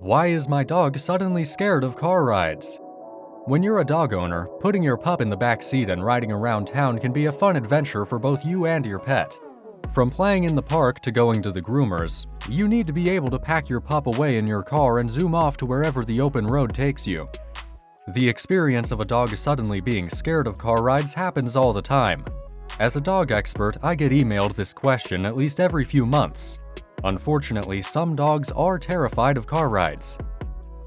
Why is my dog suddenly scared of car rides? When you're a dog owner, putting your pup in the back seat and riding around town can be a fun adventure for both you and your pet. From playing in the park to going to the groomers, you need to be able to pack your pup away in your car and zoom off to wherever the open road takes you. The experience of a dog suddenly being scared of car rides happens all the time. As a dog expert, I get emailed this question at least every few months. Unfortunately, some dogs are terrified of car rides.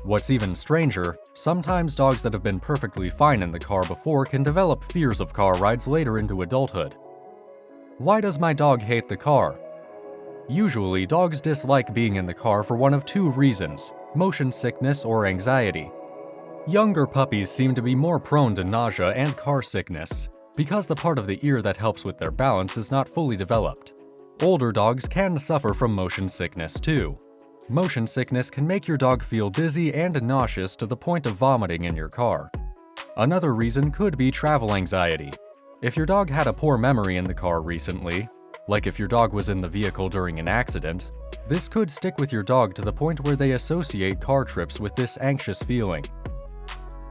What's even stranger, sometimes dogs that have been perfectly fine in the car before can develop fears of car rides later into adulthood. Why does my dog hate the car? Usually, dogs dislike being in the car for one of two reasons: motion sickness or anxiety. Younger puppies seem to be more prone to nausea and car sickness, because the part of the ear that helps with their balance is not fully developed. Older dogs can suffer from motion sickness too. Motion sickness can make your dog feel dizzy and nauseous to the point of vomiting in your car. Another reason could be travel anxiety. If your dog had a poor memory in the car recently, like if your dog was in the vehicle during an accident, this could stick with your dog to the point where they associate car trips with this anxious feeling.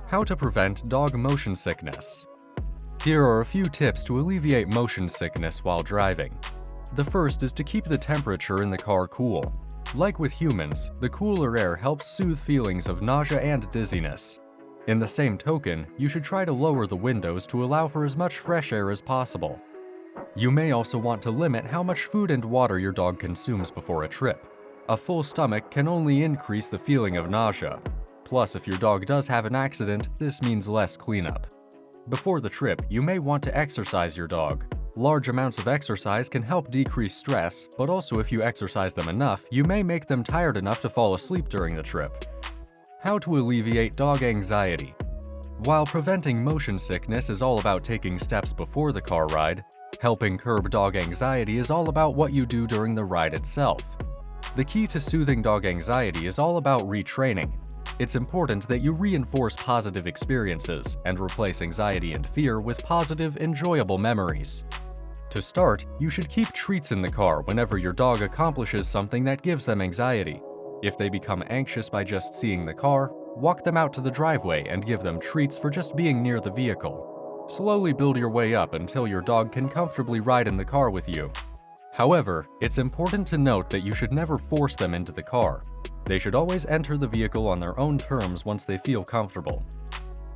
How to prevent dog motion sickness. Here are a few tips to alleviate motion sickness while driving. The first is to keep the temperature in the car cool. Like with humans, the cooler air helps soothe feelings of nausea and dizziness. In the same token, you should try to lower the windows to allow for as much fresh air as possible. You may also want to limit how much food and water your dog consumes before a trip. A full stomach can only increase the feeling of nausea. Plus, if your dog does have an accident, this means less cleanup. Before the trip, you may want to exercise your dog. Large amounts of exercise can help decrease stress, but also if you exercise them enough, you may make them tired enough to fall asleep during the trip. How to alleviate dog anxiety. While preventing motion sickness is all about taking steps before the car ride, helping curb dog anxiety is all about what you do during the ride itself. The key to soothing dog anxiety is all about retraining. It's important that you reinforce positive experiences and replace anxiety and fear with positive, enjoyable memories. To start, you should keep treats in the car whenever your dog accomplishes something that gives them anxiety. If they become anxious by just seeing the car, walk them out to the driveway and give them treats for just being near the vehicle. Slowly build your way up until your dog can comfortably ride in the car with you. However, it's important to note that you should never force them into the car. They should always enter the vehicle on their own terms once they feel comfortable.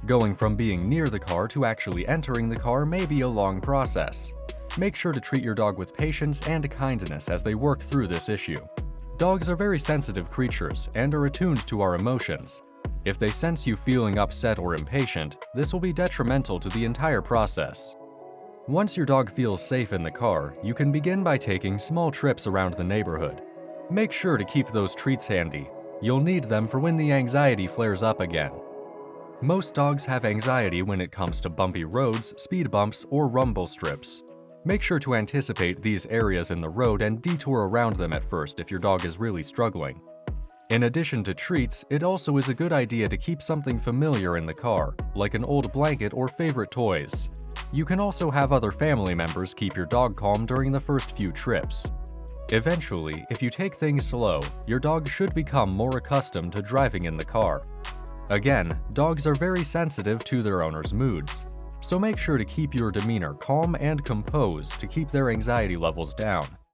Going from being near the car to actually entering the car may be a long process. Make sure to treat your dog with patience and kindness as they work through this issue. Dogs are very sensitive creatures and are attuned to our emotions. If they sense you feeling upset or impatient, this will be detrimental to the entire process. Once your dog feels safe in the car, you can begin by taking small trips around the neighborhood. Make sure to keep those treats handy. You'll need them for when the anxiety flares up again. Most dogs have anxiety when it comes to bumpy roads, speed bumps, or rumble strips. Make sure to anticipate these areas in the road and detour around them at first if your dog is really struggling. In addition to treats, it also is a good idea to keep something familiar in the car, like an old blanket or favorite toys. You can also have other family members keep your dog calm during the first few trips. Eventually, if you take things slow, your dog should become more accustomed to driving in the car. Again, dogs are very sensitive to their owner's moods, so make sure to keep your demeanor calm and composed to keep their anxiety levels down.